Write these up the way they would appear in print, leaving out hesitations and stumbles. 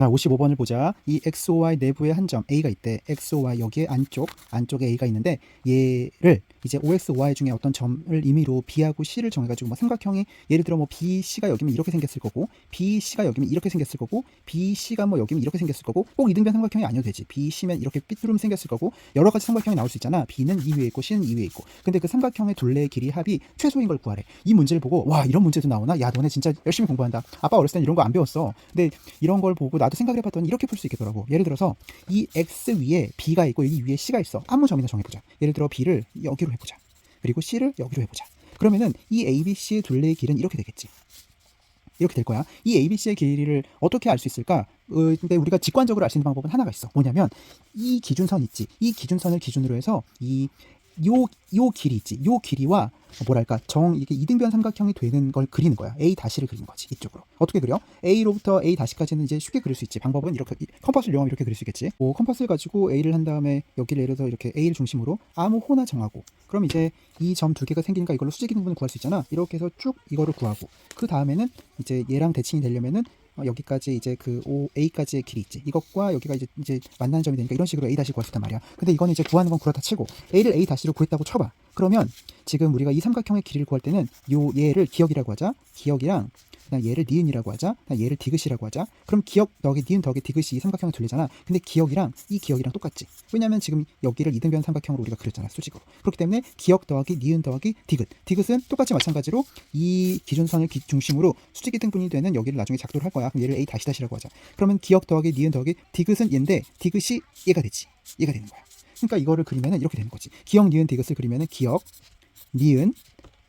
자, 55번을 보자. 이 XOY 내부에 한 점 A가 있대. XOY 여기에 안쪽에 A가 있는데 얘를 이제 OXY 중에 어떤 점을 임의로 B하고 C를 정해가지고 뭐 삼각형이 예를 들어 뭐 BC가 여기면 이렇게 생겼을 거고 BC가 여기면 이렇게 생겼을 거고 BC가 뭐 여기면 이렇게 생겼을 거고 꼭 이등변 삼각형이 아니어도 되지. BC면 이렇게 삐뚤음 생겼을 거고 여러 가지 삼각형이 나올 수 있잖아. B는 이 위에 있고 C는 이 위에 있고. 근데 그 삼각형의 둘레의 길이 합이 최소인 걸 구하래. 이 문제를 보고 와 이런 문제도 나오나? 야 너네 진짜 열심히 공부한다. 아빠 어렸을 땐 이런 거 안 배웠어. 근데 이런 걸 보고 나도 생각을 해봤더니 이렇게 풀 수 있겠더라고. 예를 들어서 이 X 위에 B가 있고 여기 위에 C가 있어. 아무 점이나 정해보자. 예를 들어 B를 여기로 해보자. 그리고 C를 여기로 해보자. 그러면은 이 ABC의 둘레의 길은 이렇게 되겠지. 이렇게 될 거야. 이 ABC의 길이를 어떻게 알 수 있을까? 근데 우리가 직관적으로 알 수 있는 방법은 하나가 있어. 뭐냐면 이 기준선 있지. 이 기준선을 기준으로 해서 요 길이 있지. 요 길이와 뭐랄까 이게 이등변 삼각형이 되는 걸 그리는 거야. A 다시를 그리는 거지. 이쪽으로. 어떻게 그려? A로부터 A 다시까지는 이제 쉽게 그릴 수 있지. 방법은 이렇게 컴퍼스를 이용하면 이렇게 그릴 수 있겠지. 컴퍼스를 가지고 A를 한 다음에 여기를 예를 들어서 이렇게 A를 중심으로 아무 호나 정하고 그럼 이제 이 점 두 개가 생기니까 이걸로 수직이 등분을 구할 수 있잖아. 이렇게 해서 쭉 이거를 구하고 그 다음에는 이제 얘랑 대칭이 되려면은 여기까지 이제 그 A까지의 길이 있지. 이것과 여기가 이제 만나는 점이 되니까 이런 식으로 A 다시 구할 수 있단 말이야. 근데 이거는 이제 구하는 건 그렇다 치고 A를 A 다시로 구했다고 쳐봐. 그러면 지금 우리가 이 삼각형의 길이를 구할 때는 얘를 기역이라고 하자. 기역이랑 그냥 얘를 니은이라고 하자. 그냥 얘를 디귿이라고 하자. 그럼 기역 더하기 니은 더하기 디귿이 이 삼각형을 둘리잖아. 근데 기역이랑 이 기역이랑 똑같지. 왜냐면 지금 여기를 이등변 삼각형으로 우리가 그렸잖아. 수직으로. 그렇기 때문에 기역 더하기 니은 더하기 디귿. 디귿은 똑같이 마찬가지로 이 기준선을 중심으로 수직 이등분이 되는 여기를 나중에 작도를 할 거야. 그럼 얘를 A 다시다시라고 하자. 그러면 기역 더하기 니은 더하기 디귿은 얘인데 디귿이 얘가 되지. 얘가 되는 거야. 그러니까 이거를 그리면은 이렇게 되는 거지. 기역 니은 디귿을 그리면은 기역 니은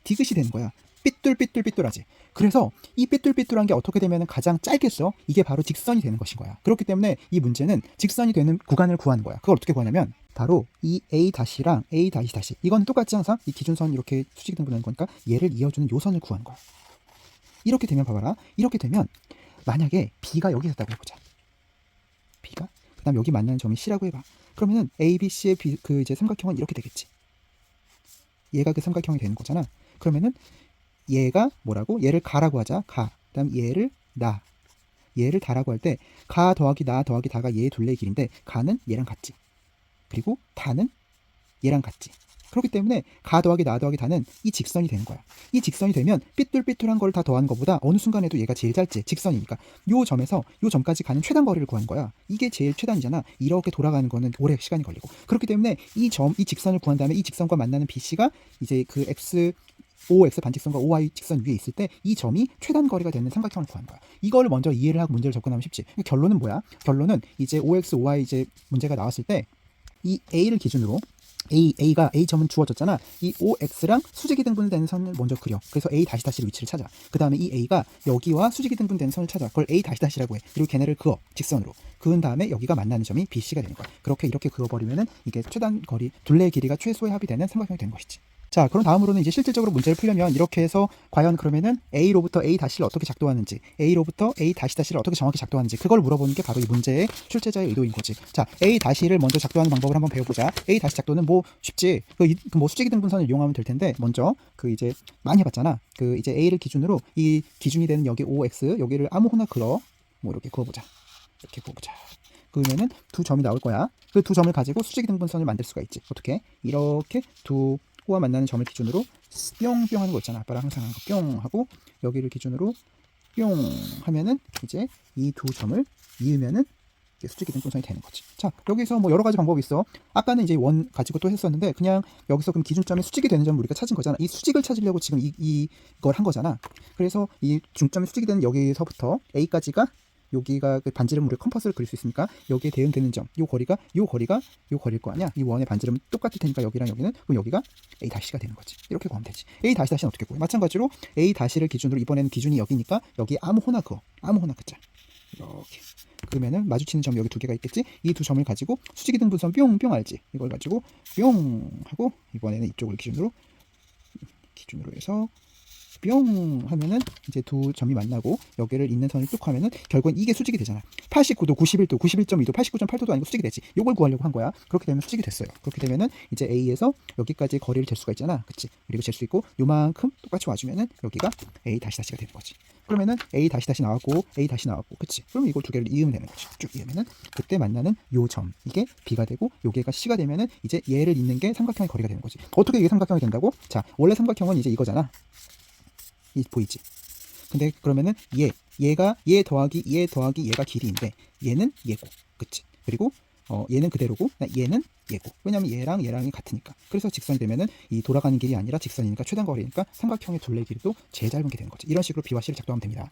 디귿이 되는 거야. 삐뚤삐뚤삐뚤하지. 그래서 이 삐뚤삐뚤한 게 어떻게 되면 가장 짧겠어? 이게 바로 직선이 되는 것인 거야. 그렇기 때문에 이 문제는 직선이 되는 구간을 구하는 거야. 그걸 어떻게 구하냐면 바로 이 A 다시랑 A 다시 다시 이건 똑같지 항상 이 기준선 이렇게 수직 등분하는 거니까 얘를 이어주는 요선을 구하는 거야. 이렇게 되면 봐봐라. 이렇게 되면 만약에 B가 여기 있었다고 해보자. B가 그다음 여기 만나는 점이 C라고 해봐. 그러면은 A, B, C의 그 이제 삼각형은 이렇게 되겠지. 얘가 그 삼각형이 되는 거잖아. 그러면은 얘가 뭐라고? 얘를 가라고 하자. 가. 그다음 얘를 나. 얘를 다라고 할 때 가 더하기 나 더하기 다가 얘의 둘레의 길인데 가는 얘랑 같지. 그리고 다는 얘랑 같지. 그렇기 때문에 가 더하기 나 더하기 다는 이 직선이 되는 거야. 이 직선이 되면 삐뚤삐뚤한 걸 다 더하는 것보다 어느 순간에도 얘가 제일 짧지. 직선이니까. 요 점에서 요 점까지 가는 최단 거리를 구하는 거야. 이게 제일 최단이잖아. 이렇게 돌아가는 거는 오래 시간이 걸리고. 그렇기 때문에 이 직선을 구한 다음에 이 직선과 만나는 BC가 이제 그 OX 반직선과 OY 직선 위에 있을 때 이 점이 최단 거리가 되는 삼각형을 구하는 거야. 이걸 먼저 이해를 하고 문제를 접근하면 쉽지. 결론은 뭐야? 결론은 이제 OX, OY 이제 문제가 나왔을 때 이 A를 기준으로 A가 A점은 주어졌잖아. 이 OX랑 수직이 등분되는 선을 먼저 그려. 그래서 A 다시 다시의 위치를 찾아. 그 다음에 이 A가 여기와 수직이 등분되는 선을 찾아. 그걸 A 다시 다시라고 해. 그리고 걔네를 그어. 직선으로. 그은 다음에 여기가 만나는 점이 BC가 되는 거야. 이렇게 그어버리면은 이게 최단 거리, 둘레의 길이가 최소의 합이 되는 삼각형이 되는 것이지. 자, 그럼 다음으로는 이제 실질적으로 문제를 풀려면 이렇게 해서 과연 그러면은 A로부터 A 다시를 어떻게 작도하는지, A로부터 A 다시 다시를 어떻게 정확히 작도하는지 그걸 물어보는 게 바로 이 문제의 출제자의 의도인 거지. 자, A 다시를 먼저 작도하는 방법을 한번 배워보자. A 다시 작도는 뭐 쉽지. 뭐 수직이 등분선을 이용하면 될 텐데 먼저 그 이제 많이 해봤잖아. 그 이제 A를 기준으로 이 기준이 되는 여기 OX 여기를 아무거나 그어. 뭐 이렇게 그어보자. 이렇게 그어보자. 그러면은 두 점이 나올 거야. 그 두 점을 가지고 수직이 등분선을 만들 수가 있지. 어떻게? 이렇게 두 호와 만나는 점을 기준으로 뿅뿅 하는 거 있잖아. 아빠랑 항상 하는 거 뿅 하고 여기를 기준으로 뿅 하면은 이제 이 두 점을 이으면은 수직이 등분선이 되는 거지. 자, 여기서 뭐 여러 가지 방법이 있어. 아까는 이제 원 가지고 또 했었는데 그냥 여기서 그럼 기준점이 수직이 되는 점을 우리가 찾은 거잖아. 이 수직을 찾으려고 지금 이걸 한 거잖아. 그래서 이 중점이 수직이 되는 여기서부터 A까지가 여기가 그 반지름 우리 컴퍼스를 그릴 수 있으니까 여기에 대응되는 점, 요 거리가 요 거리일 거 아니야. 이 원의 반지름은 똑같을 테니까 여기랑 여기는 그럼 여기가 A 다시가 되는 거지. 이렇게 구하면 되지. A 다시 다시는 어떻게 구해? 마찬가지로 A 다시를 기준으로 이번에는 기준이 여기니까 여기 아무 호나 그자. 이렇게 그러면은 마주치는 점이 여기 두 개가 있겠지. 이 두 점을 가지고 수직이 등분선 뿅뿅 알지. 이걸 가지고 뿅 하고 이번에는 이쪽을 기준으로 해서 뿅 하면은 이제 두 점이 만나고 여기를 있는 선을 뚝 하면은 결국엔 이게 수직이 되잖아. 89도, 91도, 91.2도, 89.8도도 아니고 수직이 되지. 요걸 구하려고 한 거야. 그렇게 되면 수직이 됐어요. 그렇게 되면은 이제 A에서 여기까지 거리를 잴 수가 있잖아. 그치? 그리고 잴 수 있고 요만큼 똑같이 와주면은 여기가 A 다시 다시가 되는 거지. 그러면은 A 다시 다시 나왔고 A 다시 나왔고, 그치? 그럼 이걸 두 개를 이으면 되는 거지. 쭉 이으면은 그때 만나는 요 점, 이게 B가 되고 요게가 C가 되면은 이제 얘를 잇는 게 삼각형의 거리가 되는 거지. 어떻게 이게 삼각형이 된다고? 자, 원래 삼각형은 이제 이거잖아. 이 보이지? 근데 그러면은 얘가 얘 더하기 얘가 길이인데 얘는 얘고, 그치? 그리고 얘는 그대로고 얘는 얘고. 왜냐면 얘랑이 같으니까. 그래서 직선이 되면은 이 돌아가는 길이 아니라 직선이니까 최단 거리니까 삼각형의 둘레 길이도 제일 짧은 게 되는 거지. 이런 식으로 B와 C를 작동하면 됩니다.